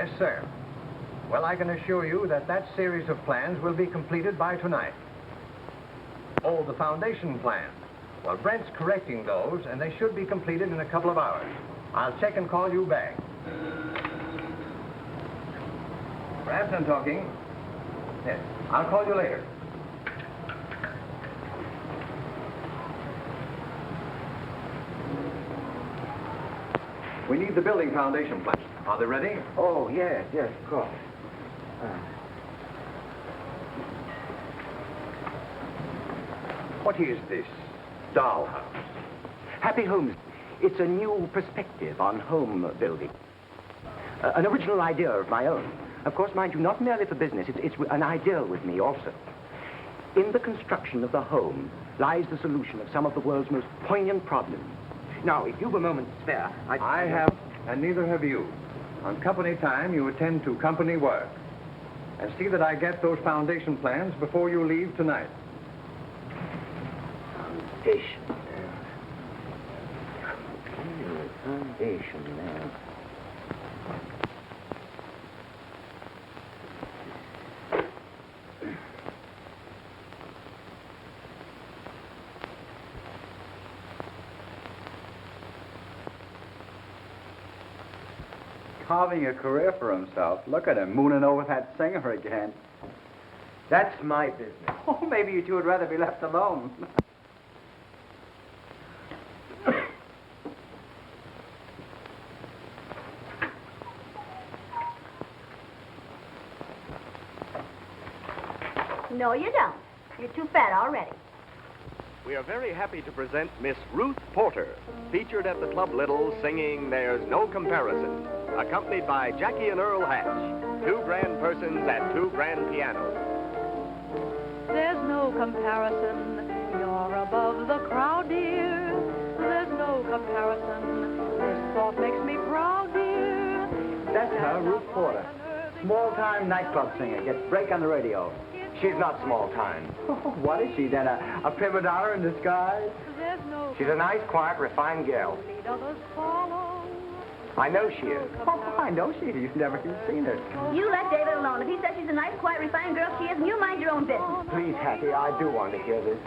Yes, sir. Well, I can assure you that that series of plans will be completed by tonight. Oh, the foundation plan. Well, Brent's correcting those, and they should be completed in a couple of hours. I'll check and call you back. Perhaps I'm talking. Yes, I'll call you later. We need the building foundation plans. Are they ready? Oh, yes, of course. What is this dollhouse? Happy Homes. It's a new perspective on home building. An original idea of my own. Of course, mind you, not merely for business. It's an ideal with me also. In the construction of the home lies the solution of some of the world's most poignant problems. Now, if you've a moment to spare, I have, and neither have you. On company time, you attend to company work. And see that I get those foundation plans before you leave tonight. Foundation now. Carving a career for himself. Look at him, mooning over that singer again. That's my business. Oh, maybe you two would rather be left alone. No, you don't. You're too fat already. We are very happy to present Miss Ruth Porter, featured at the Club Little singing There's No Comparison, accompanied by Jackie and Earl Hatch, two grand persons at two grand pianos. There's no comparison, you're above the crowd, dear. There's no comparison, this thought makes me proud, dear. That's her, Ruth Porter. Small-time nightclub singer. Gets break on the radio. She's not small time. What is she, then? A prima donna in disguise? There's no She's a nice, quiet, refined girl. lead others follow. I know she is. Oh, I know she is. You've never even seen her. You let David alone. If he says she's a nice, quiet, refined girl, she is, and you mind your own business. Please, Hattie, I do want to hear this.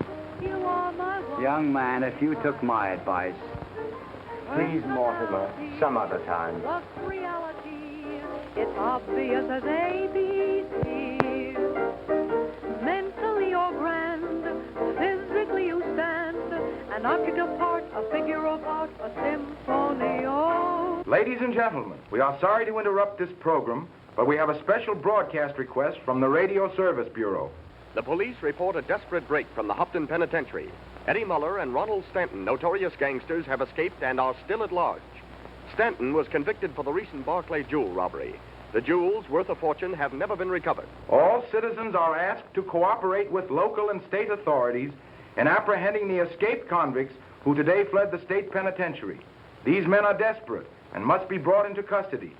You are my one. Young man, if you took my advice, Please, Mortimer, some other time. What's reality? It's obvious as ABC. Mentally you're grand, physically you stand, an object apart, a figure apart, a symphony. Oh. Ladies and gentlemen, we are sorry to interrupt this program, but we have a special broadcast request from the Radio Service Bureau. The police report a desperate break from the Hopton Penitentiary. Eddie Muller and Ronald Stanton, notorious gangsters, have escaped and are still at large. Stanton was convicted for the recent Barclay jewel robbery. The jewels, worth a fortune, have never been recovered. All citizens are asked to cooperate with local and state authorities in apprehending the escaped convicts who today fled the state penitentiary. These men are desperate and must be brought into custody.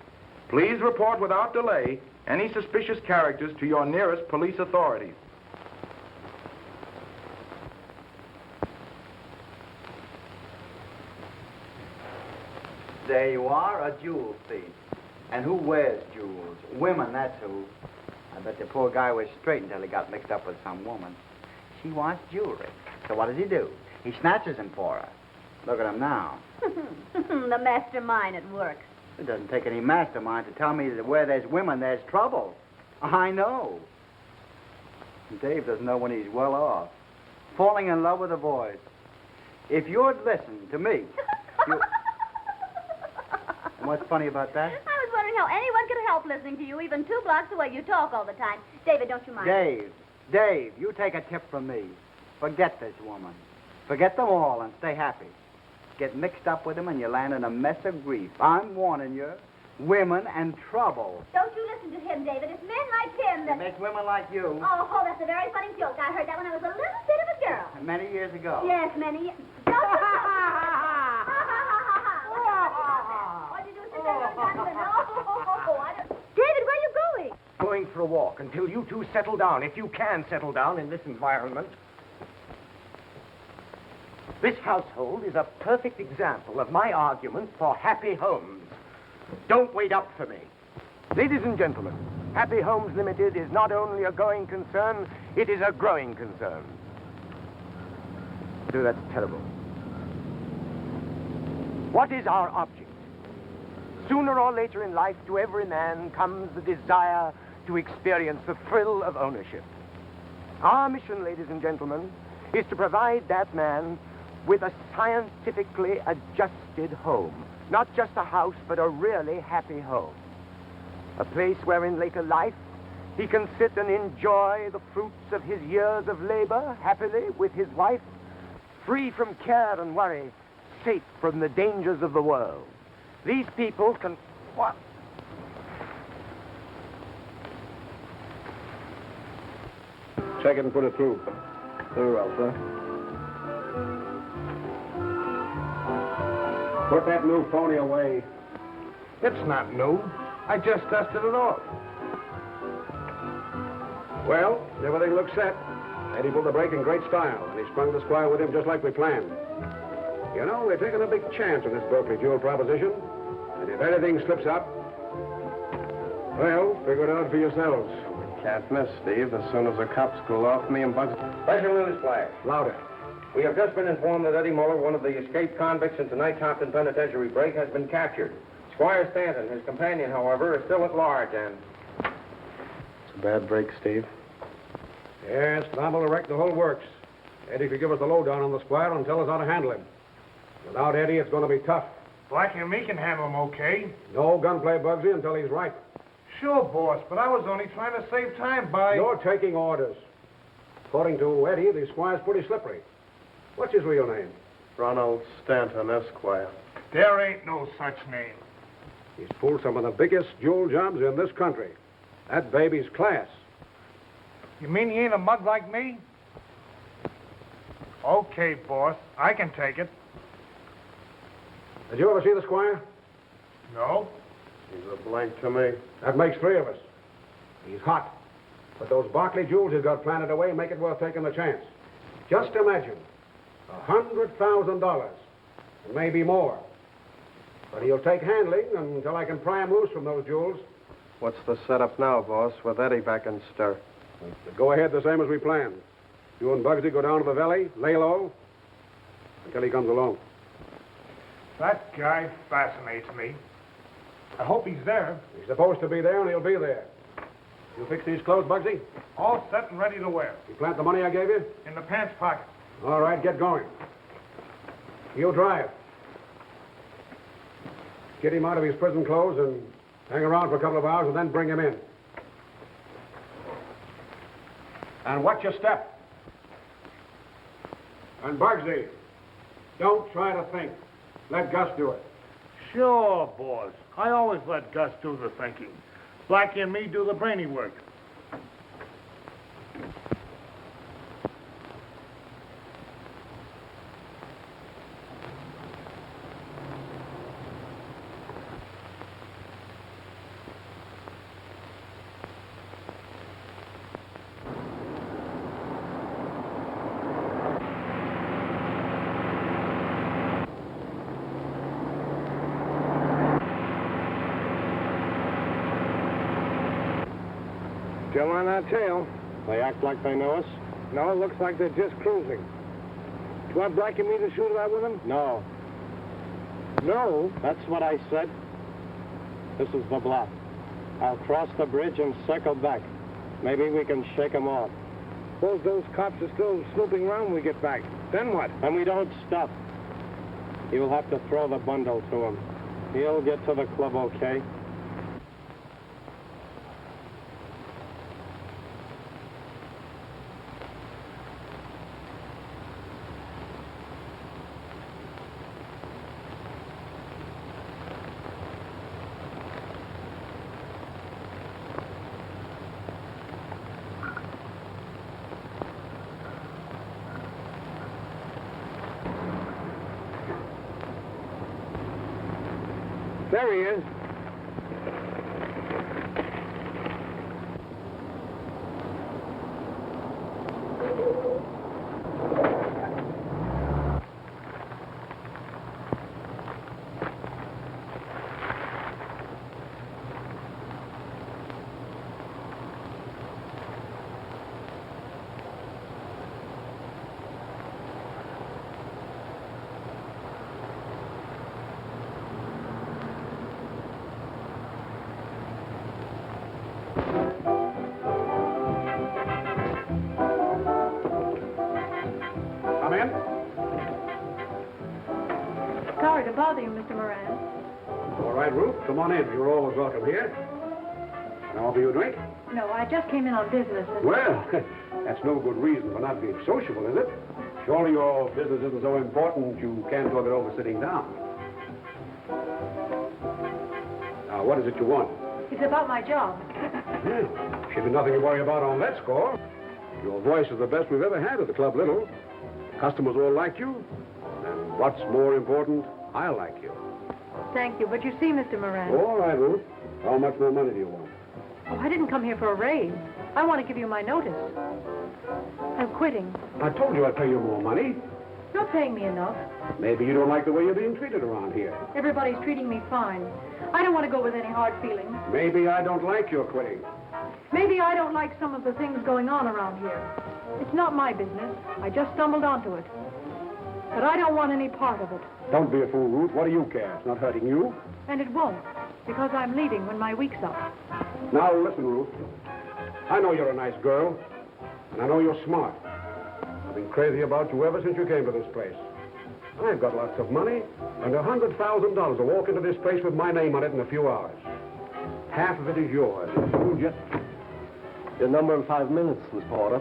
Please report without delay any suspicious characters to your nearest police authorities. there you are, a jewel thief. And who wears jewels? Women, that's who. I bet the poor guy was straight until he got mixed up with some woman. She wants jewelry. So what does he do? He snatches them for her. Look at him now. The mastermind at work. It doesn't take any mastermind to tell me that where there's women, there's trouble. I know. Dave doesn't know when he's well off. Falling in love with the boys. If you'd listen to me, you... And what's funny about that? I was wondering how anyone could help listening to you, even 2 blocks away. You talk all the time. David, don't you mind? Dave, you take a tip from me. Forget this woman. Forget them all and stay happy. Get mixed up with them and you land in a mess of grief. I'm warning you. Women and trouble. Don't you listen to him, David. It's men like him that... It makes women like you. Oh, that's a very funny joke. I heard that when I was a little bit of a girl. Many years ago. Yes, many years. Don't you What'd you do? Sit there and dance? David, where are you going? Going for a walk until you two settle down, if you can settle down in this environment. This household is a perfect example of my argument for happy homes. Don't wait up for me. Ladies and gentlemen, Happy Homes Limited is not only a going concern, it is a growing concern. Dude, that's terrible. What is our object? Sooner or later in life, to every man comes the desire to experience the thrill of ownership. Our mission, ladies and gentlemen, is to provide that man with a scientifically adjusted home. Not just a house, but a really happy home. A place where in later life he can sit and enjoy the fruits of his years of labor happily with his wife, free from care and worry, safe from the dangers of the world. These people can... What? Check it and put it through. Very well, sir. Put that new phony away. It's not new. I just dusted it off. Well, everything looks set. Eddie pulled the brake in great style, and he sprung the squire with him just like we planned. You know, we're taking a big chance on this Berkeley Jewel proposition, and if anything slips up, well, figure it out for yourselves. Can't miss, Steve. As soon as the cops cool off, me and Bugs... Special news flash. Louder. We have just been informed that Eddie Muller, one of the escaped convicts in tonight's Hopton Penitentiary break, has been captured. Squire Stanton, his companion, however, is still at large, and... It's a bad break, Steve. Yes, liable to wreck the whole works. Eddie could give us the lowdown on the squire and tell us how to handle him. Without Eddie, it's going to be tough. Blackie and me can handle him okay. No gunplay, Bugsy, until he's right. Sure, boss, but I was only trying to save time by... You're taking orders. According to Eddie, the squire's pretty slippery. What's his real name? Ronald Stanton, Esquire. There ain't no such name. He's pulled some of the biggest jewel jobs in this country. That baby's class. You mean he ain't a mug like me? Okay, boss. I can take it. Did you ever see the squire? No? He's a blank to me. That makes three of us. He's hot. But those Barclay jewels he's got planted away make it worth taking the chance. Just imagine. $100,000. And maybe more. But he'll take handling until I can pry him loose from those jewels. What's the setup now, boss, with Eddie back in stir? Go ahead the same as we planned. You and Bugsy go down to the valley, lay low, until he comes along. That guy fascinates me. I hope he's there. He's supposed to be there, and he'll be there. You fix these clothes, Bugsy? All set and ready to wear. You plant the money I gave you? In the pants pocket. All right, get going. You drive. Get him out of his prison clothes and hang around for a couple of hours and then bring him in. And watch your step. And Bugsy, don't try to think. Let Gus do it. Sure, boss. I always let Gus do the thinking. Blackie and me do the brainy work. Still on that tail. They act like they know us? No, it looks like they're just cruising. Do you want Blackie and me to shoot it out with them? No. No. That's what I said. This is the bluff. I'll cross the bridge and circle back. Maybe we can shake them off. Suppose those cops are still snooping around when we get back. Then what? And we don't stop. You'll have to throw the bundle to him. He'll get to the club okay. There he is. bother you, Mr. Moran. All right, Ruth, come on in. You're always welcome here. Can I offer you a drink? No, I just came in on business. Well, that's no good reason for not being sociable, is it? Surely your business isn't so important you can't talk it over sitting down. Now, what is it you want? It's about my job. Well, should be nothing to worry about on that score. Your voice is the best we've ever had at the Club Little. Customers all like you. And what's more important, I like you. Thank you, but you see, Mr. Moran. All right, Ruth. How much more money do you want? Oh, I didn't come here for a raise. I want to give you my notice. I'm quitting. I told you I'd pay you more money. You're paying me enough. Maybe you don't like the way you're being treated around here. Everybody's treating me fine. I don't want to go with any hard feelings. Maybe I don't like your quitting. Maybe I don't like some of the things going on around here. It's not my business. I just stumbled onto it. But I don't want any part of it. Don't be a fool, Ruth. What do you care? It's not hurting you. And it won't, because I'm leaving when my week's up. Now, listen, Ruth. I know you're a nice girl, and I know you're smart. I've been crazy about you ever since you came to this place. I've got lots of money, and $100,000 to walk into this place with my name on it in a few hours. Half of it is yours. You'll just... Your number in 5 minutes, Miss Porter.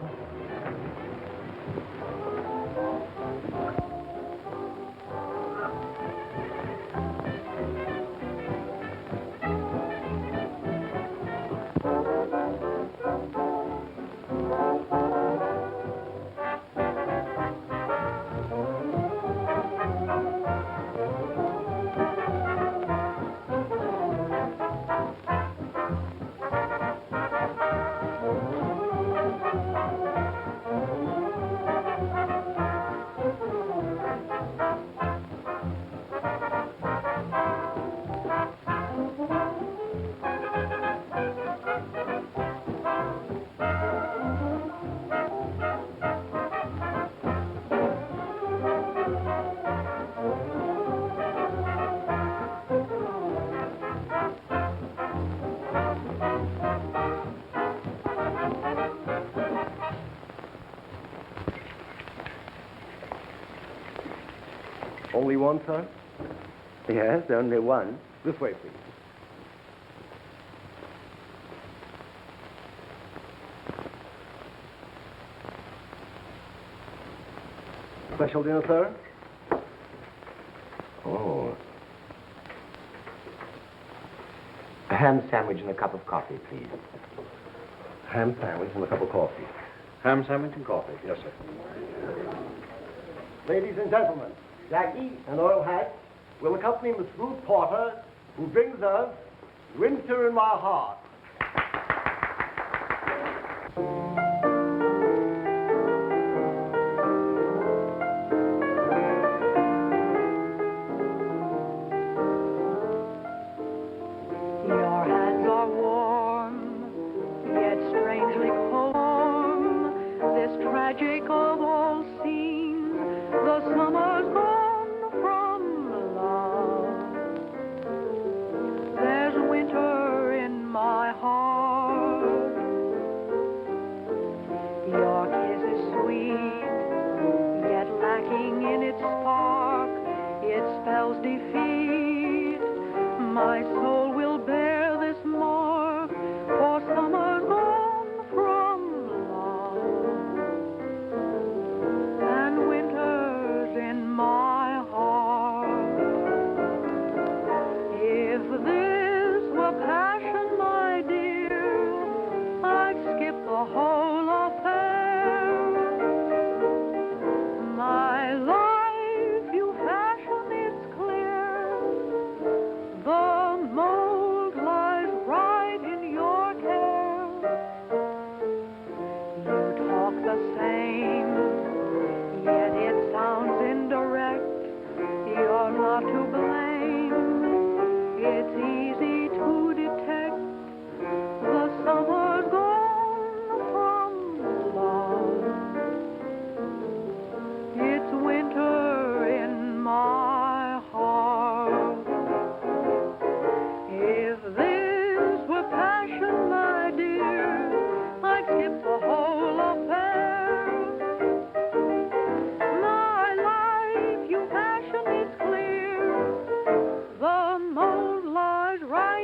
Only one, sir? Yes, only one. This way, please. Special dinner, sir? Oh. A ham sandwich and a cup of coffee, please. Ham sandwich and a cup of coffee. Ham sandwich and coffee. Yes, sir. Ladies and gentlemen, Jackie and Earl Hatch will accompany Miss Ruth Porter, who brings us Winter in My Heart. Your hands are warm, yet strangely calm. This tragic of all scenes, the summer's gone from love. There's winter in my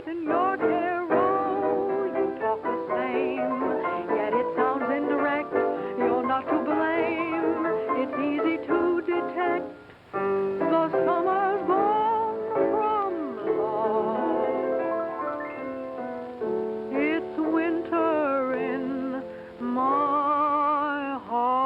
lighten your care. Oh, you talk the same, yet it sounds indirect. You're not to blame. It's easy to detect. The summer's gone from love. It's winter in my heart.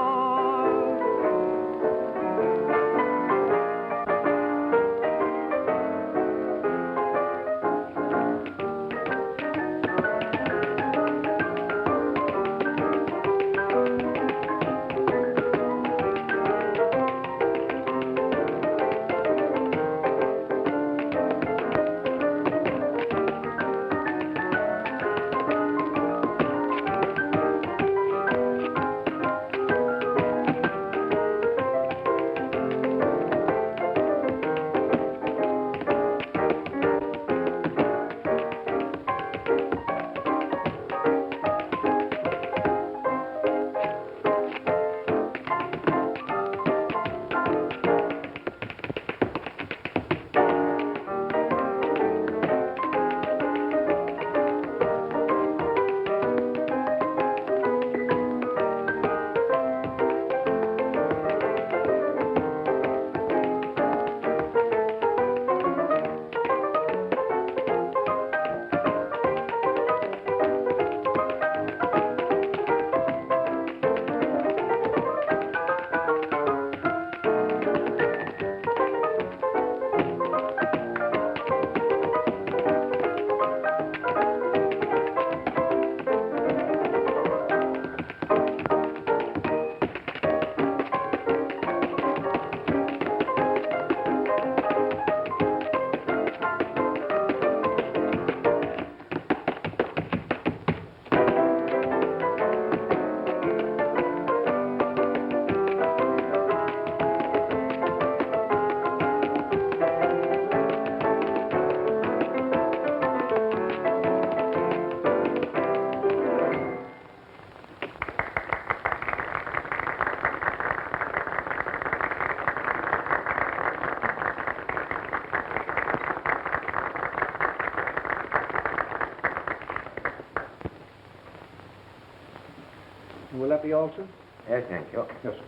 Will that be all, sir? Yes, thank you. Yes, sir.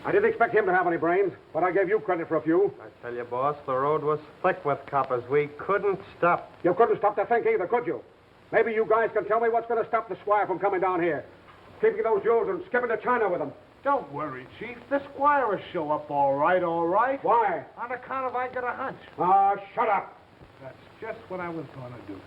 I didn't expect him to have any brains, but I gave you credit for a few. I tell you, boss, the road was thick with coppers. We couldn't stop. You couldn't stop the think either, could you? Maybe you guys can tell me what's going to stop the squire from coming down here, keeping those jewels and skipping to China with them. Don't worry, Chief. The squire will show up all right, all right. Why? On account of I got a hunch. Ah, shut up. That's just what I was going to do.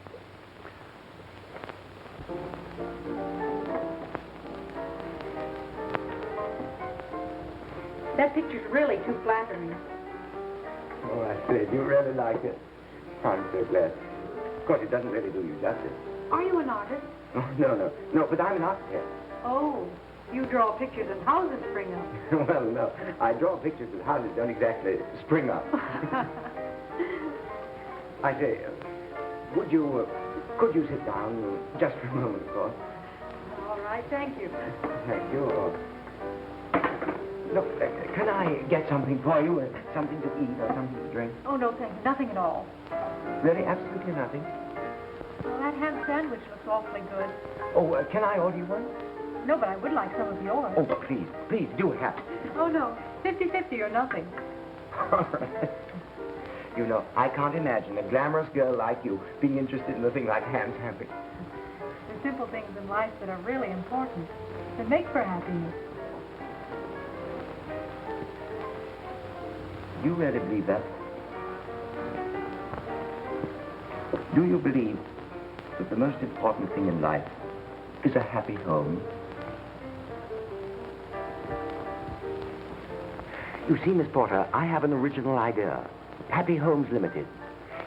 That picture's really too flattering. Oh, I said, you really like it? I'm so glad. Of course, it doesn't really do you justice. Are you an artist? Oh, no, but I'm an architect. Oh, you draw pictures and houses spring up. Well, no, I draw pictures that houses don't exactly spring up. I say, could you sit down just for a moment, of course? All right, thank you. Thank you. Look, can I get something for you? Something to eat or something to drink? Oh, no, thanks. Nothing at all. Really, absolutely nothing? Well, that ham sandwich looks awfully good. Oh, can I order you one? No, but I would like some of yours. Oh, please, do have it. Oh, no. 50-50 or nothing. All right. You know, I can't imagine a glamorous girl like you being interested in a thing like ham sandwich. There's simple things in life that are really important, that make for happiness. Do you really believe that? Do you believe that the most important thing in life is a happy home? You see, Miss Porter, I have an original idea. Happy Homes Limited.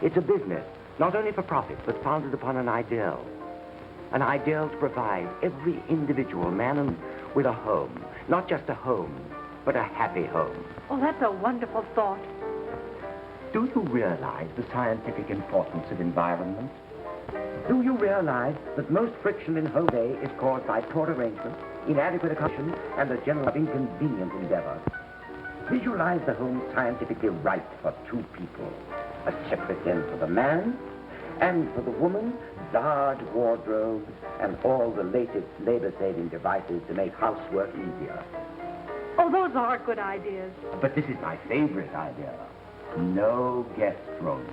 It's a business, not only for profit, but founded upon an ideal. An ideal to provide every individual man with a home. Not just a home, but a happy home. Oh, that's a wonderful thought. Do you realize the scientific importance of environment? Do you realize that most friction in home day is caused by poor arrangement, inadequate accommodation, and the general inconvenient endeavor? Visualize the home scientifically right for two people. A separate den for the man, and for the woman, large wardrobes and all the latest labor-saving devices to make housework easier. Oh, those are good ideas. But this is my favorite idea. No guest room.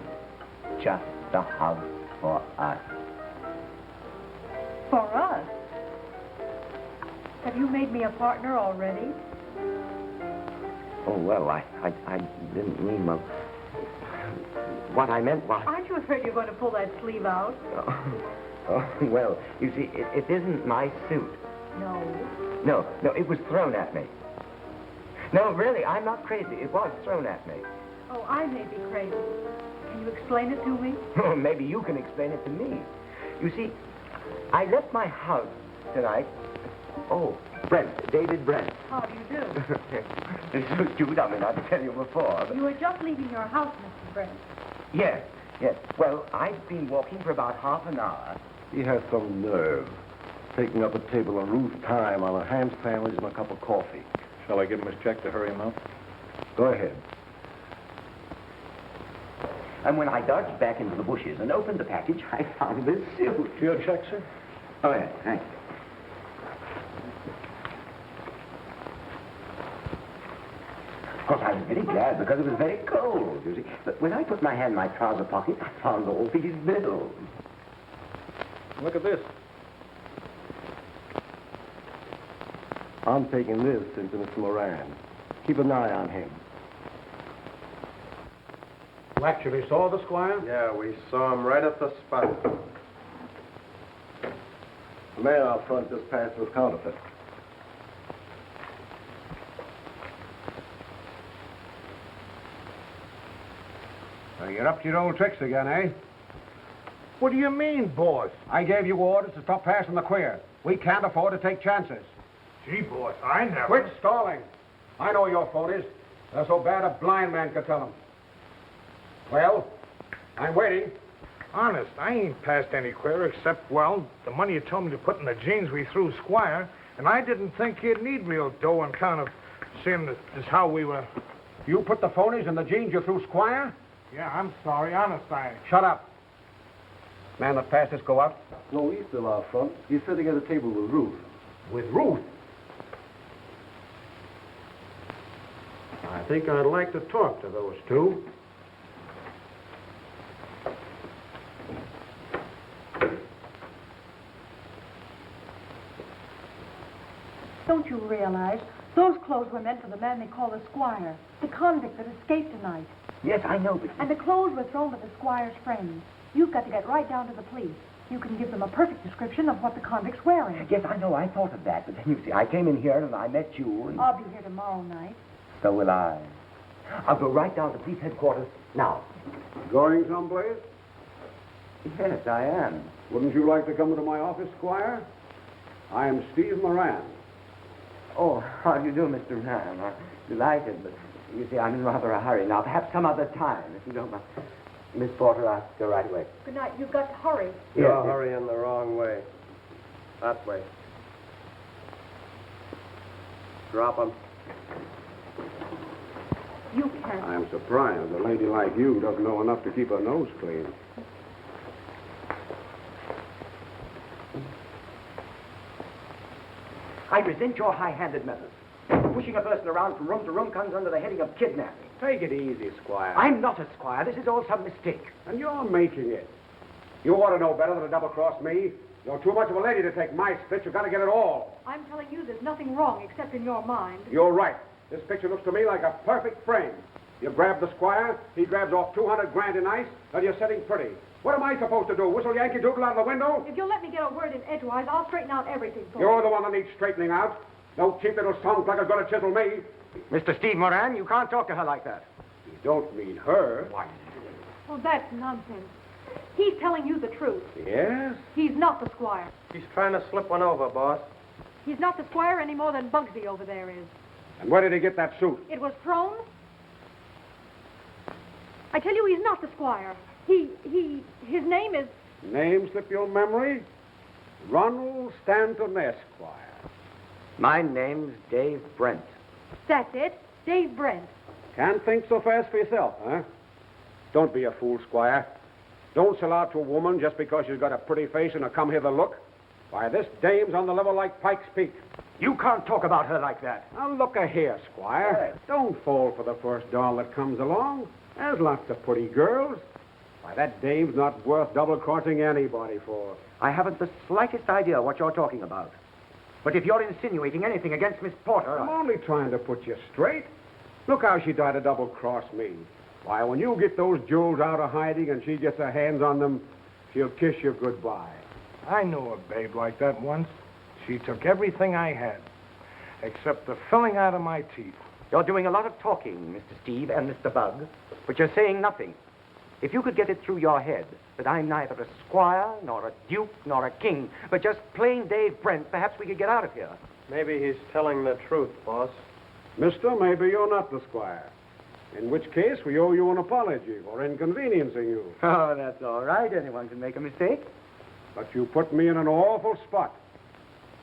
Just the house for us. For us? Have you made me a partner already? Oh, well, I didn't mean, well, what I meant was... Aren't you afraid you're going to pull that sleeve out? Well, you see, it isn't my suit. No. No, it was thrown at me. No, really, I'm not crazy. It was thrown at me. Oh, I may be crazy. Can you explain it to me? Oh, maybe you can explain it to me. You see, I left my house tonight. Oh, Brent, David Brent. How do you do? It's so stupid, I mean, not to tell you before. But... You were just leaving your house, Mr. Brent. Yes. Well, I've been walking for about half an hour. He has some nerve. Taking up a table on Ruth's time on a ham sandwich and a cup of coffee. Shall I give him his check to hurry him up? Go ahead. And when I dodged back into the bushes and opened the package, I found this suit. Your check, sir? Oh, yes, thanks. Of course, I was very glad because it was very cold, you see. But when I put my hand in my trouser pocket, I found all these bills. Look at this. I'm taking this into Mr. Moran. Keep an eye on him. You actually saw the squire? Yeah, we saw him right at the spot. The man out front just passed with counterfeit. So you're up to your old tricks again, eh? What do you mean, boss? I gave you orders to stop passing the queer. We can't afford to take chances. Gee, boss, I never... Quit stalling. I know your phonies. They're so bad a blind man could tell them. Well, I'm waiting. Honest, I ain't passed any queer except, well, the money you told me to put in the jeans we threw Squire, and I didn't think he'd need real dough on account of seeing this how we were... You put the phonies in the jeans you threw Squire? Yeah, I'm sorry, honest, I... Shut up. Man that passed us go out? No, he's still out front. He's sitting at a table with Ruth. With Ruth? I think I'd like to talk to those two. Don't you realize those clothes were meant for the man they call the squire, the convict that escaped tonight? Yes, I know, but... And the clothes were thrown by the squire's friends. You've got to get right down to the police. You can give them a perfect description of what the convict's wearing. Yes, I know. I thought of that. But then, you see, I came in here and I met you and... I'll be here tomorrow night. So will I. I'll go right down to police headquarters now. Going someplace? Yes, I am. Wouldn't you like to come into my office, Squire? I am Steve Moran. Oh, how do you do, Mr. Moran? I'm delighted, but you see, I'm in rather a hurry now. Perhaps some other time, if you don't mind. Miss Porter, I'll go right away. Good night. You've got to hurry. You're hurrying the wrong way. That way. Drop him. You can't. I'm surprised a lady like you doesn't know enough to keep her nose clean. I resent your high-handed methods. Pushing a person around from room to room comes under the heading of kidnapping. Take it easy, Squire. I'm not a squire. This is all some mistake. And you're making it. You ought to know better than to double-cross me. You're too much of a lady to take my spit. You've got to get it all. I'm telling you there's nothing wrong except in your mind. You're right. This picture looks to me like a perfect frame. You grab the squire, he grabs off 200 grand in ice, and you're sitting pretty. What am I supposed to do? Whistle Yankee Doodle out of the window? If you'll let me get a word in edgewise, I'll straighten out everything for you. You're the one that needs straightening out. No cheap little songplugger's going to chisel me. Mr. Steve Moran, you can't talk to her like that. You don't mean her. Why? Well, that's nonsense. He's telling you the truth. Yes? He's not the squire. He's trying to slip one over, boss. He's not the squire any more than Bugsy over there is. And where did he get that suit? It was thrown. I tell you, he's not the squire. His name is Name slip your memory? Ronald Stanton, Esquire. My name's Dave Brent. That's it. Dave Brent. Can't think so fast for yourself, huh? Don't be a fool, Squire. Don't sell out to a woman just because she's got a pretty face and a come-hither look. Why, this dame's on the level like Pike's Peak. You can't talk about her like that. Now, look here, Squire. Don't fall for the first doll that comes along. There's lots of pretty girls. Why, that dame's not worth double-crossing anybody for. I haven't the slightest idea what you're talking about. But if you're insinuating anything against Miss Porter... I'm only trying to put you straight. Look how she tried to double-cross me. Why, when you get those jewels out of hiding and she gets her hands on them, she'll kiss you goodbye. I knew a babe like that once. She took everything I had, except the filling out of my teeth. You're doing a lot of talking, Mr. Steve and Mr. Bug, but you're saying nothing. If you could get it through your head that I'm neither a squire, nor a duke, nor a king, but just plain Dave Brent, perhaps we could get out of here. Maybe he's telling the truth, boss. Mister, maybe you're not the squire. In which case, we owe you an apology for inconveniencing you. Oh, that's all right. Anyone can make a mistake. But you put me in an awful spot.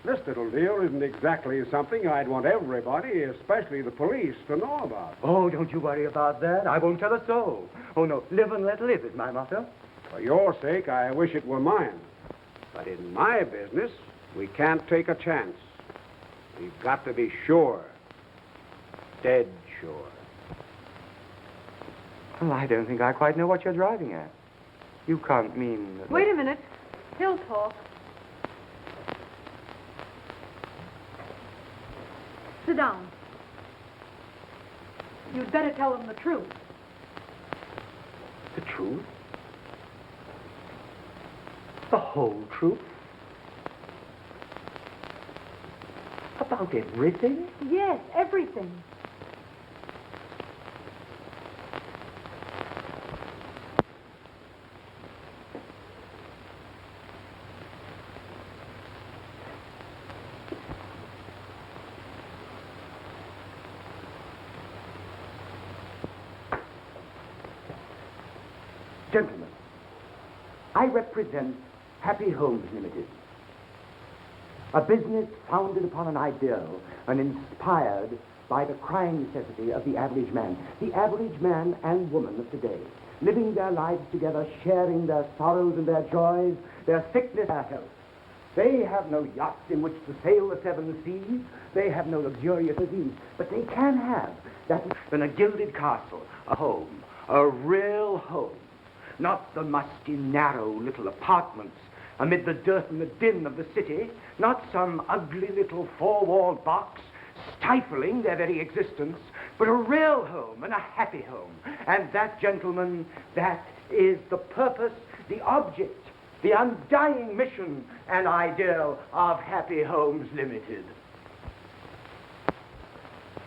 This little deal isn't exactly something I'd want everybody, especially the police, to know about. Oh, don't you worry about that. I won't tell a soul. Oh, no. Live and let live is my motto. For your sake, I wish it were mine. But in my business, we can't take a chance. We've got to be sure. Dead sure. Well, I don't think I quite know what you're driving at. You can't mean... that- Wait a minute. He'll talk. Sit down. You'd better tell him the truth. The truth? The whole truth? About everything? Yes, everything. Gentlemen, I represent Happy Homes Limited, a business founded upon an ideal and inspired by the crying necessity of the average man and woman of today, living their lives together, sharing their sorrows and their joys, their sickness, their health. They have no yachts in which to sail the seven seas. They have no luxurious disease, but they can have that in a gilded castle, a home, a real home. Not the musty, narrow little apartments amid the dirt and the din of the city. Not some ugly little four-walled box stifling their very existence, but a real home and a happy home. And that, gentlemen, that is the purpose, the object, the undying mission and ideal of Happy Homes Limited.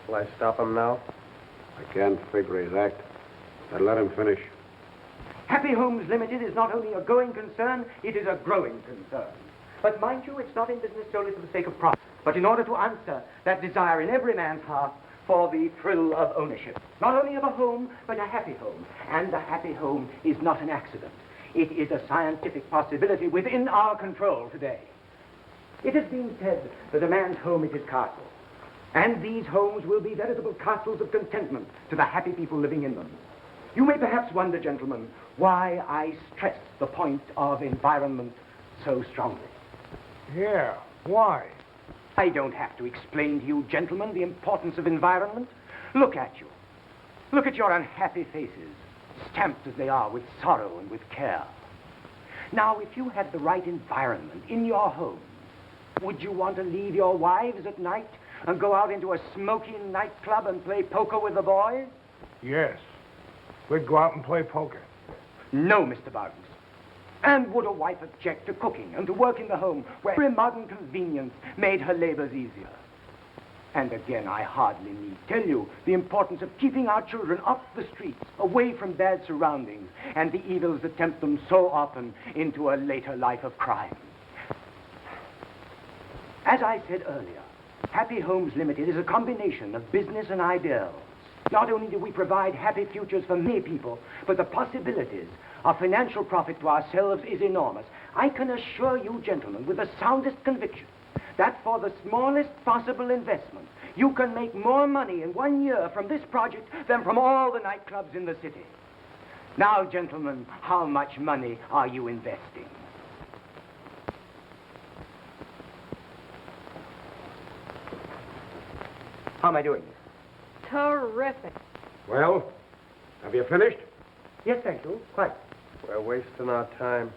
Will I stop him now? I can't figure his act. I'd let him finish. Happy Homes Limited is not only a going concern, it is a growing concern. But mind you, it's not in business solely for the sake of profit, but in order to answer that desire in every man's heart for the thrill of ownership. Not only of a home, but a happy home. And a happy home is not an accident. It is a scientific possibility within our control today. It has been said that a man's home is his castle. And these homes will be veritable castles of contentment to the happy people living in them. You may perhaps wonder, gentlemen, why I stress the point of environment so strongly. Yeah, why? I don't have to explain to you, gentlemen, the importance of environment. Look at you. Look at your unhappy faces, stamped as they are with sorrow and with care. Now, if you had the right environment in your home, would you want to leave your wives at night and go out into a smoky nightclub and play poker with the boys? Yes. We'd go out and play poker. No, Mr. Bugs. And would a wife object to cooking and to work in the home where every modern convenience made her labors easier? And again, I hardly need tell you the importance of keeping our children off the streets, away from bad surroundings, and the evils that tempt them so often into a later life of crime. As I said earlier, Happy Homes Limited is a combination of business and ideals. Not only do we provide happy futures for many people, but the possibilities Our financial profit to ourselves is enormous. I can assure you, gentlemen, with the soundest conviction, that for the smallest possible investment, you can make more money in 1 year from this project than from all the nightclubs in the city. Now, gentlemen, how much money are you investing? How am I doing? Terrific. Well, have you finished? Yes, thank you. Quite. We're wasting our time.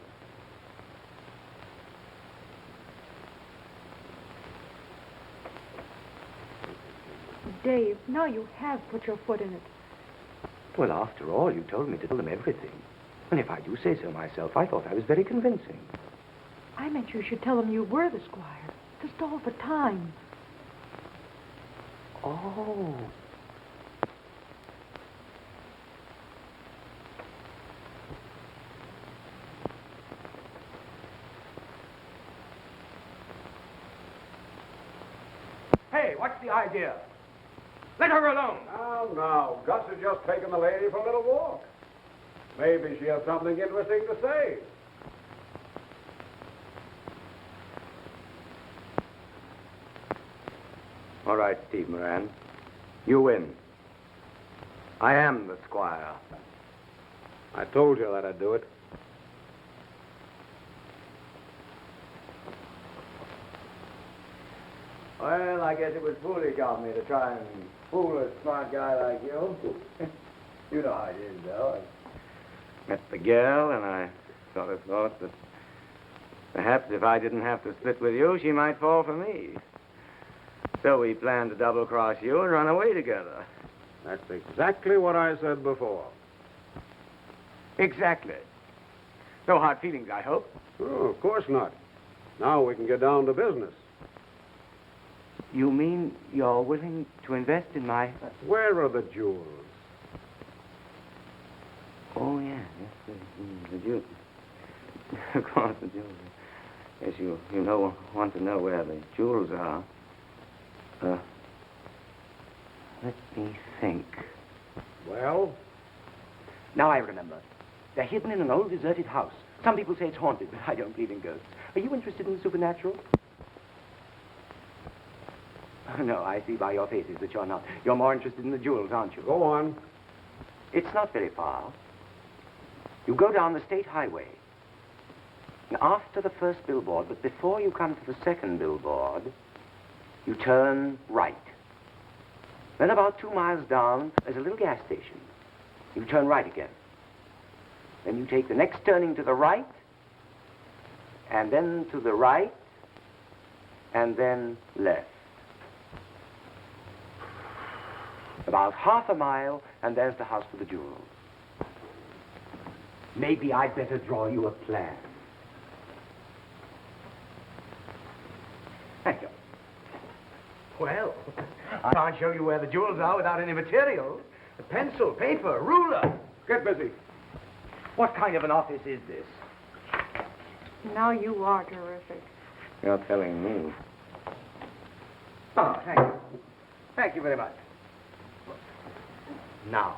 Dave, now you have put your foot in it. Well, after all, you told me to tell them everything. And if I do say so myself, I thought I was very convincing. I meant you should tell them you were the squire, to stall for time. Oh. Hey, what's the idea? Let her alone. Now, Gus has just taken the lady for a little walk. Maybe she has something interesting to say. All right, Steve Moran. You win. I am the squire. I told you that I'd do it. Well, I guess it was foolish of me to try and fool a smart guy like you. You know how it is, though. Met the girl, and I sort of thought that perhaps if I didn't have to split with you, she might fall for me. So we planned to double-cross you and run away together. That's exactly what I said before. Exactly. No hard feelings, I hope. Oh, of course not. Now we can get down to business. You mean you're willing to invest in my... Where are the jewels? Oh, yeah. Yes, the jewels. Of course, the jewels. Yes, you want to know where the jewels are. Let me think. Well? Now I remember. They're hidden in an old deserted house. Some people say it's haunted, but I don't believe in ghosts. Are you interested in the supernatural? Oh, no, I see by your faces that you're not. You're more interested in the jewels, aren't you? Go on. It's not very far. You go down the state highway. And after the first billboard, but before you come to the second billboard, you turn right. Then about 2 miles down, there's a little gas station. You turn right again. Then you take the next turning to the right, and then to the right, and then left. About half a mile, and there's the house for the jewels. Maybe I'd better draw you a plan. Thank you. Well, I can't show you where the jewels are without any materials. A pencil, paper, ruler. Get busy. What kind of an office is this? Now you are terrific. You're telling me. Oh, thank you. Thank you very much. Now.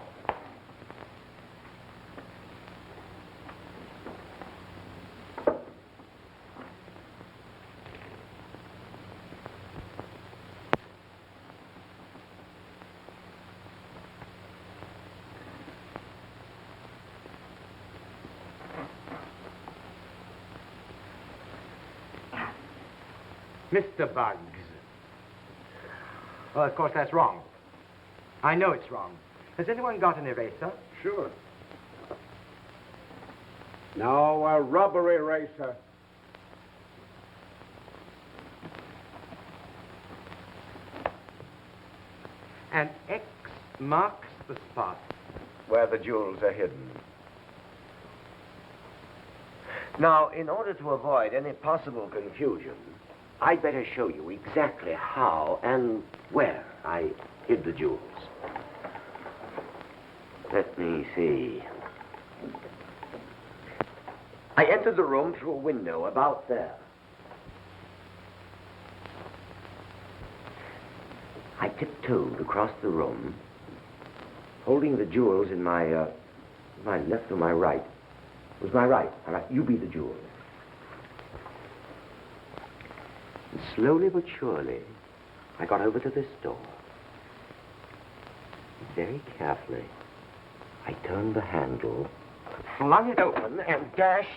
Mr. Buggs. Well, of course, that's wrong. I know it's wrong. Has anyone got an eraser? Sure. Now, a rubber eraser. An X marks the spot where the jewels are hidden. Now, in order to avoid any possible confusion, I'd better show you exactly how and where I hid the jewels. Let me see. I entered the room through a window about there. I tiptoed across the room, holding the jewels in my left or my right. It was my right. All right, you be the jewel. And slowly but surely, I got over to this door. Very carefully, I turned the handle, flung it open, and dashed.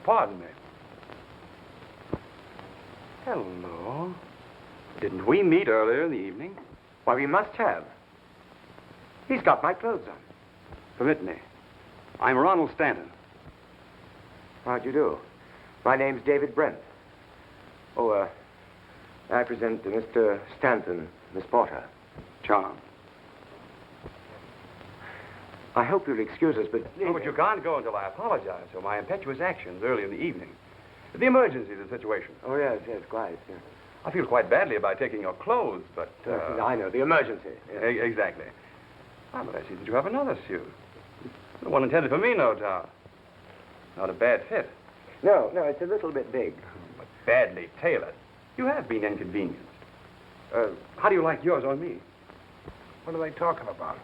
Pardon me. Hello. Didn't we meet earlier in the evening? Why, we must have. He's got my clothes on. Permit me. I'm Ronald Stanton. How'd you do? My name's David Brent. Oh, I present Mr. Stanton, Miss Porter. Charm. I hope you'll excuse us, but... Oh, but you can't go until I apologize for my impetuous actions early in the evening. The emergency of the situation. Oh, yes, quite, yes. I feel quite badly about taking your clothes, but... I know, the emergency. Yes. Exactly. Ah, but I see that you have another suit. The one intended for me, no doubt. Not a bad fit. No, it's a little bit big. But badly tailored. You have been inconvenienced. How do you like yours on me? What are they talking about?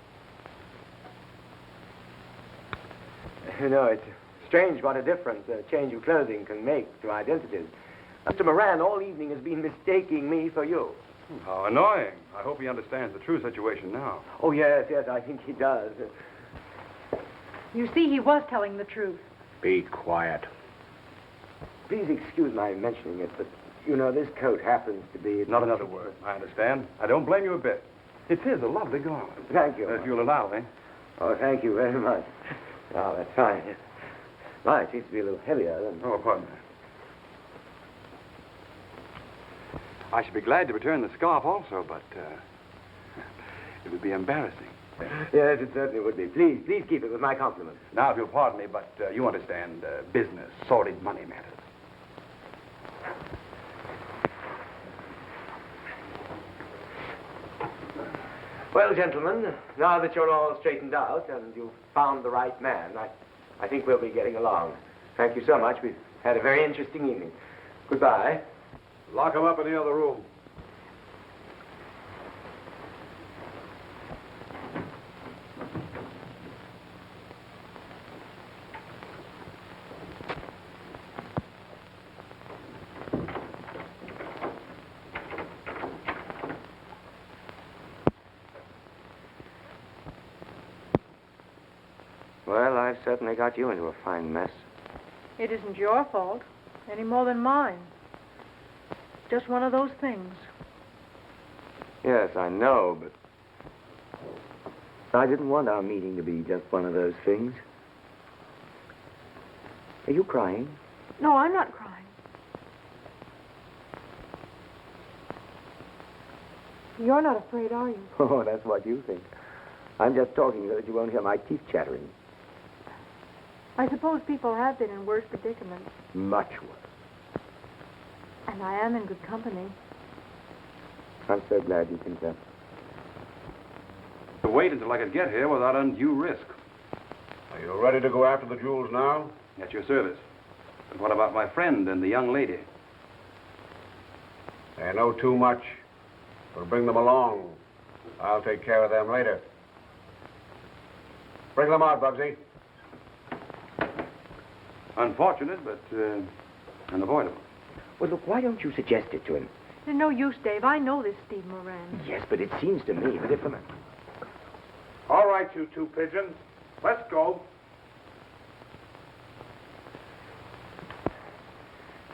You know, it's strange what a difference a change of clothing can make to identities. Mr. Moran all evening has been mistaking me for you. How annoying. I hope he understands the true situation now. Oh, yes, I think he does. You see, he was telling the truth. Be quiet. Please excuse my mentioning it, but, you know, this coat happens to be... Not another word. I understand. I don't blame you a bit. It is a lovely garment. Thank you. If you'll allow me. Oh, thank you very much. Oh, that's fine. Well, it seems to be a little heavier than... Oh, pardon me. I should be glad to return the scarf also, but it would be embarrassing. Yes, it certainly would be. Please keep it with my compliments. Now, if you'll pardon me, but you understand business, sordid money matters. Well, gentlemen, now that you're all straightened out and you've found the right man, I think we'll be getting along. Thank you so much. We've had a very interesting evening. Goodbye. Lock him up in the other room. Well, I've certainly got you into a fine mess. It isn't your fault, any more than mine. Just one of those things. Yes, I know, but I didn't want our meeting to be just one of those things. Are you crying? No, I'm not crying. You're not afraid, are you? Oh, that's what you think. I'm just talking so that you won't hear my teeth chattering. I suppose people have been in worse predicaments. Much worse. And I am in good company. I'm so glad you can tell. To wait until I could get here without undue risk. Are you ready to go after the jewels now? At your service. But what about my friend and the young lady? They know too much. We'll bring them along. I'll take care of them later. Bring them out, Bugsy. Unfortunate, but unavoidable. Well, look, why don't you suggest it to him? There's no use, Dave. I know this Steve Moran. Yes, but it seems to me that if a man... All right, you two pigeons. Let's go.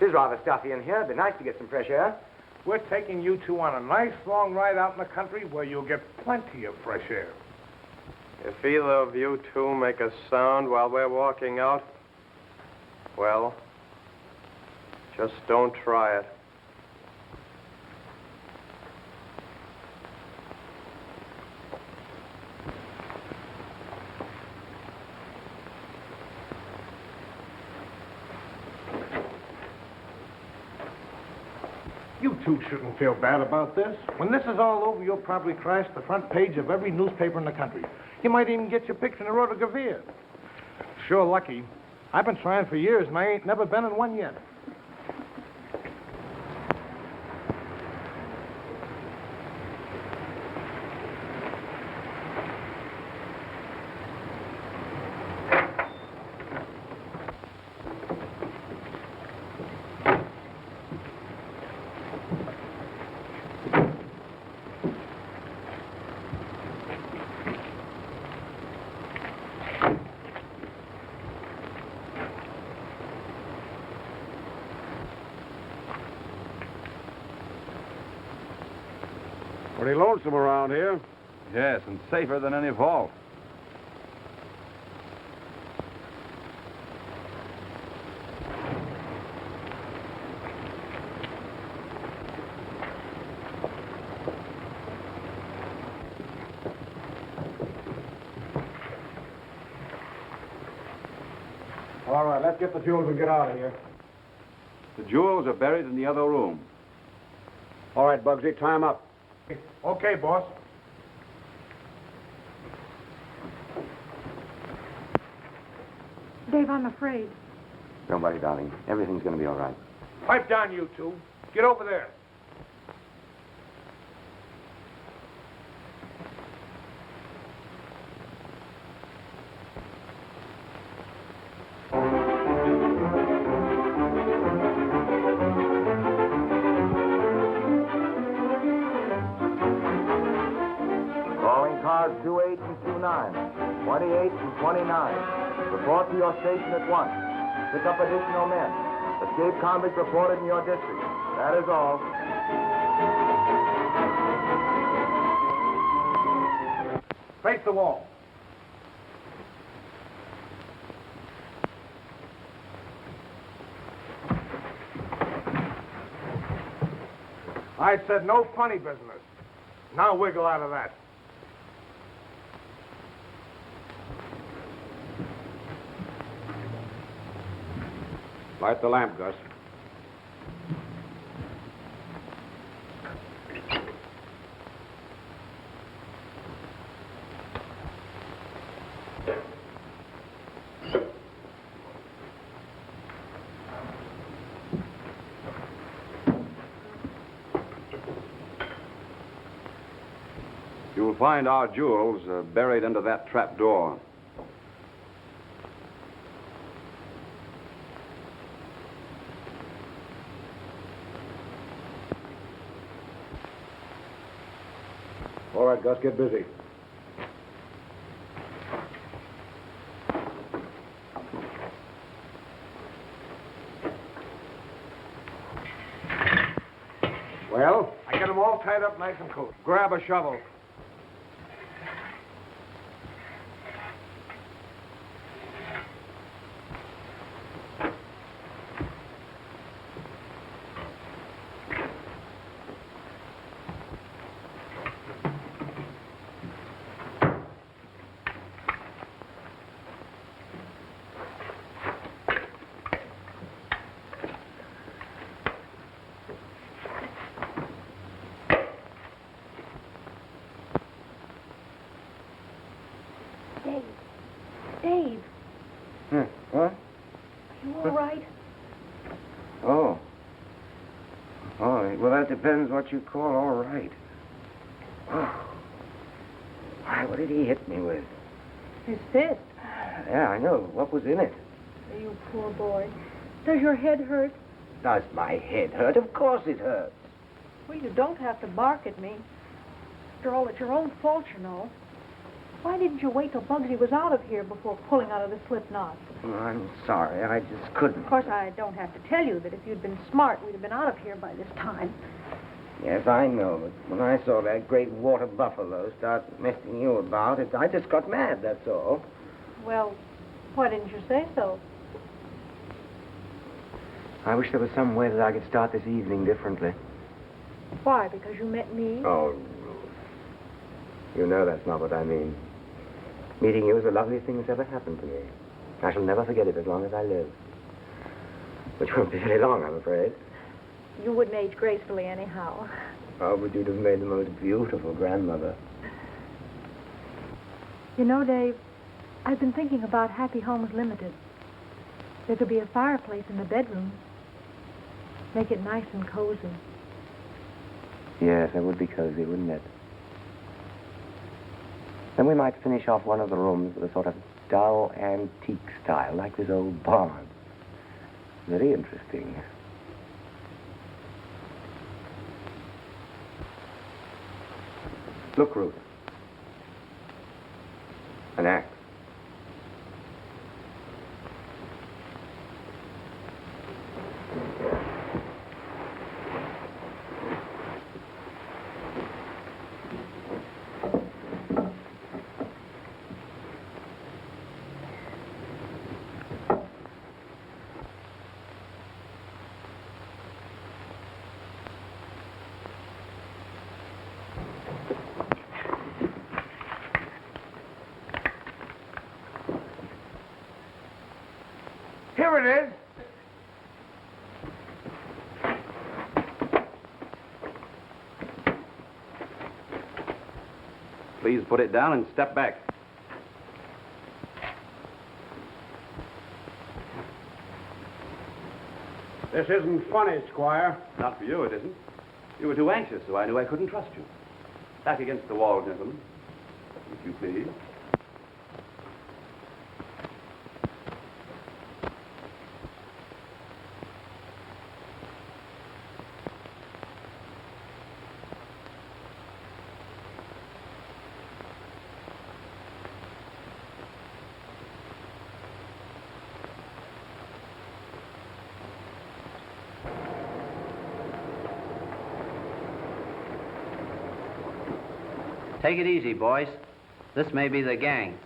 It is rather stuffy in here. It'd be nice to get some fresh air. We're taking you two on a nice long ride out in the country where you'll get plenty of fresh air. If either of you two make a sound while we're walking out, well, just don't try it. You two shouldn't feel bad about this. When this is all over, you'll probably crash the front page of every newspaper in the country. You might even get your picture in the Rotogravir. Sure lucky. I've been trying for years, and I ain't never been in one yet. Pretty lonesome around here. Yes, and safer than any vault. All right, let's get the jewels and get out of here. The jewels are buried in the other room. All right, Bugsy, tie 'em up. Okay, boss. Dave, I'm afraid. Don't worry, darling. Everything's going to be all right. Pipe down, you two. Get over there. Calling cars 28 and 29, 28 and 29. Report to your station at once. Pick up additional men. Escape convict reported in your district. That is all. Face the wall. I said no funny business. Now wiggle out of that. Light the lamp, Gus. You'll find our jewels buried under that trap door. All right, Gus, get busy. Well? I get them all tied up nice and cool. Grab a shovel. Dave, What? are you all right? Oh. Oh, well, that depends what you call all right. Oh. Why, what did he hit me with? His fist. Yeah, I know. What was in it? You poor boy. Does your head hurt? Does my head hurt? Of course it hurts. Well, you don't have to bark at me. After all, it's your own fault, you know. Why didn't you wait till Bugsy was out of here before pulling out of the slip knot? Oh, I'm sorry. I just couldn't. Of course, I don't have to tell you that if you'd been smart, we'd have been out of here by this time. Yes, I know, but when I saw that great water buffalo start messing you about, I just got mad, that's all. Well, why didn't you say so? I wish there was some way that I could start this evening differently. Why? Because you met me? Oh, Ruth. You know that's not what I mean. Meeting you is the loveliest thing that's ever happened to me. I shall never forget it as long as I live. Which won't be very long, I'm afraid. You wouldn't age gracefully anyhow. Oh, but you'd have made the most beautiful grandmother. You know, Dave, I've been thinking about Happy Homes Limited. There could be a fireplace in the bedroom. Make it nice and cozy. Yes, that would be cozy, wouldn't it? Then we might finish off one of the rooms with a sort of dull antique style, like this old barn. Very interesting. Look, Ruth. An axe. Here it is. Please put it down and step back. This isn't funny, Squire. Not for you, it isn't. You were too anxious, so I knew I couldn't trust you. Back against the wall, gentlemen. If you please. Take it easy, boys. This may be the gang.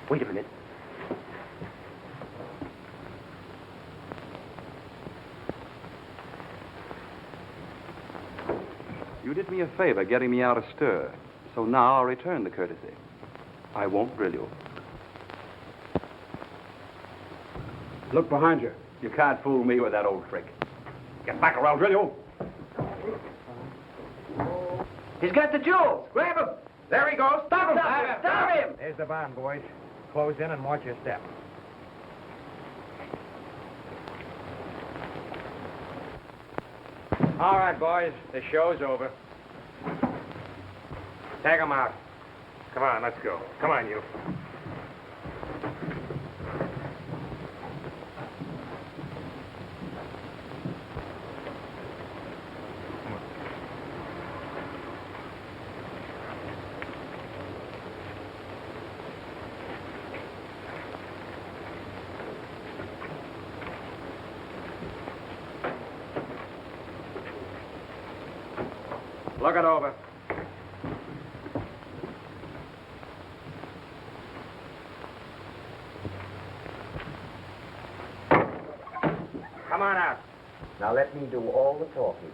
Wait a minute. You did me a favor getting me out of stir, so now I'll return the courtesy. I won't drill you. Look behind you. You can't fool me with that old trick. Get back or I'll drill you. He's got the jewels. Grab him. There he goes. Stop him. Stop him. There's the barn, boys. Close in and watch your step. All right, boys. The show's over. Take him out. Come on, let's go. Come on, you. Look it over. Come on out. Now let me do all the talking.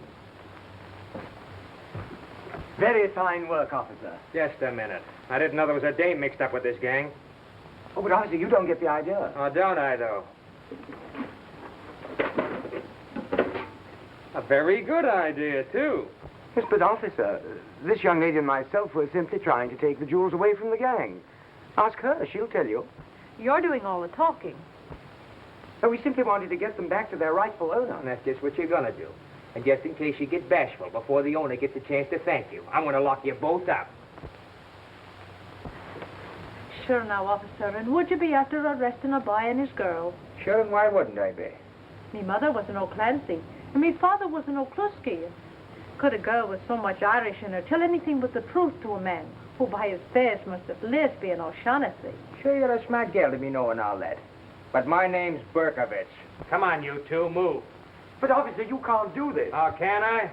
Very fine work, officer. Just a minute. I didn't know there was a dame mixed up with this gang. Oh, but officer, you don't get the idea. Oh, don't I, though? A very good idea, too. Yes, but officer, this young lady and myself were simply trying to take the jewels away from the gang. Ask her, she'll tell you. You're doing all the talking. So we simply wanted to get them back to their rightful owner. And that's just what you're gonna do. And just in case you get bashful before the owner gets a chance to thank you, I'm gonna lock you both up. Sure now, officer, and would you be after arresting a boy and his girl? Sure, and why wouldn't I be? Me mother was an O'Clancy, and me father was an O'Cluskey. Could a girl with so much Irish in her tell anything but the truth to a man who by his face must at least be an O'Shaughnessy? Sure, you're a smart girl to be knowing all that. But my name's Berkovich. Come on, you two, move. But officer, you can't do this. Oh, can I?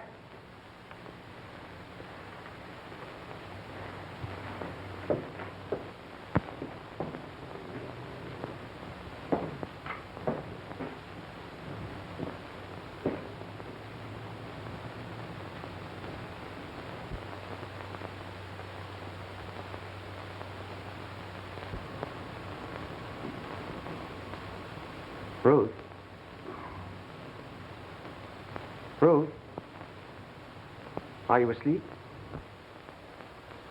Ruth? Ruth? Are you asleep?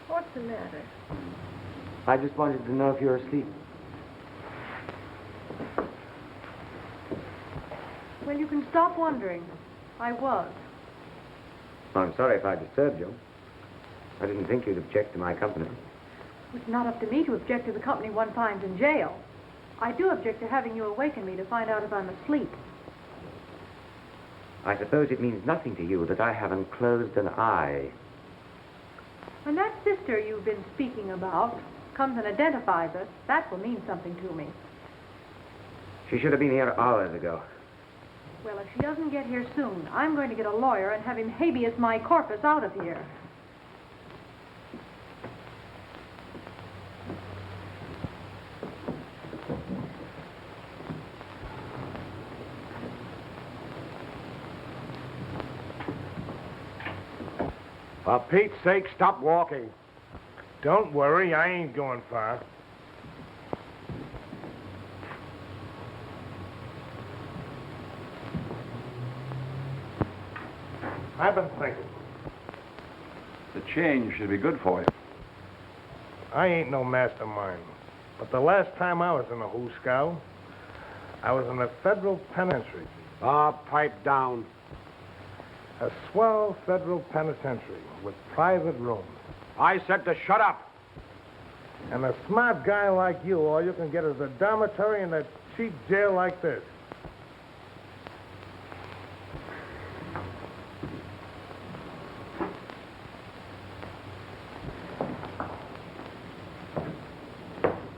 What's the matter? I just wanted to know if you're asleep. Well, you can stop wondering. I was. I'm sorry if I disturbed you. I didn't think you'd object to my company. It's not up to me to object to the company one finds in jail. I do object to having you awaken me to find out if I'm asleep. I suppose it means nothing to you that I haven't closed an eye. When that sister you've been speaking about comes and identifies us, that will mean something to me. She should have been here hours ago. Well, if she doesn't get here soon, I'm going to get a lawyer and have him habeas my corpus out of here. For Pete's sake, stop walking. Don't worry, I ain't going far. I've been thinking. The change should be good for you. I ain't no mastermind. But the last time I was in a Hooskow, I was in a federal penitentiary. Pipe down. A swell federal penitentiary with private rooms. I said to shut up. And a smart guy like you, all you can get is a dormitory in a cheap jail like this.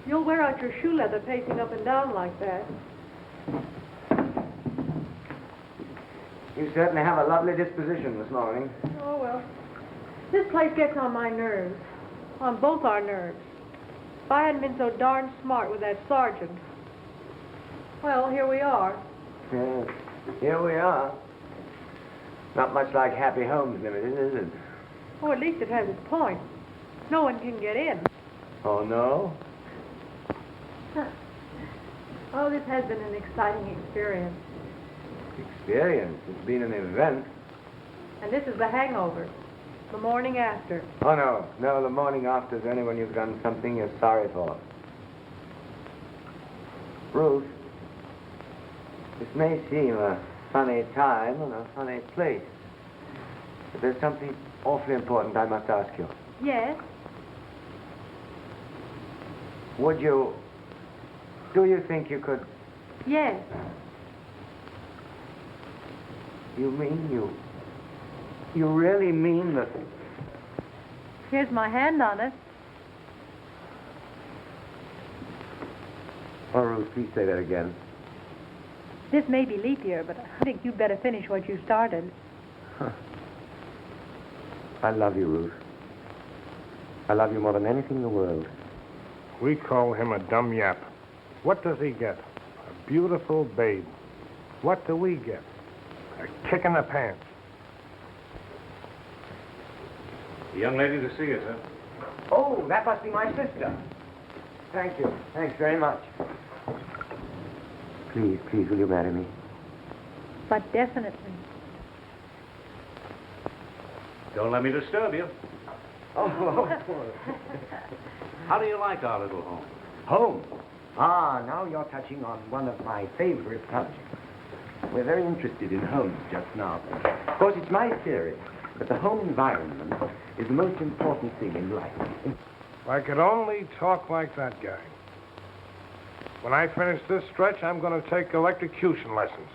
You'll wear out your shoe leather pacing up and down like that. You certainly have a lovely disposition this morning. Oh, well. This place gets on my nerves. On both our nerves. If I hadn't been so darn smart with that sergeant. Well, here we are. Yes, here we are. Not much like Happy Homes Limited, is it? Oh, at least it has its point. No one can get in. Oh, no? Oh, this has been an exciting experience. Experience. It's been an event. And this is the hangover. The morning after. Oh, no. No, the morning after is only when you've done something you're sorry for. Ruth, this may seem a funny time and a funny place, but there's something awfully important I must ask you. Yes? Do you think you could... Yes. You mean you really mean that... Here's my hand on it. Oh, Ruth, please say that again. This may be leap year, but I think you'd better finish what you started. Huh. I love you, Ruth. I love you more than anything in the world. We call him a dumb yap. What does he get? A beautiful babe. What do we get? A kick in the pants. The young lady to see you, sir. Oh, that must be my sister. Thank you. Thanks very much. Please, will you marry me? But definitely. Don't let me disturb you. Oh, How do you like our little home? home. Ah, now you're touching on one of my favorite subjects. We're very interested in homes just now. Of course, it's my theory that the home environment is the most important thing in life. If I could only talk like that guy. When I finish this stretch, I'm going to take electrocution lessons.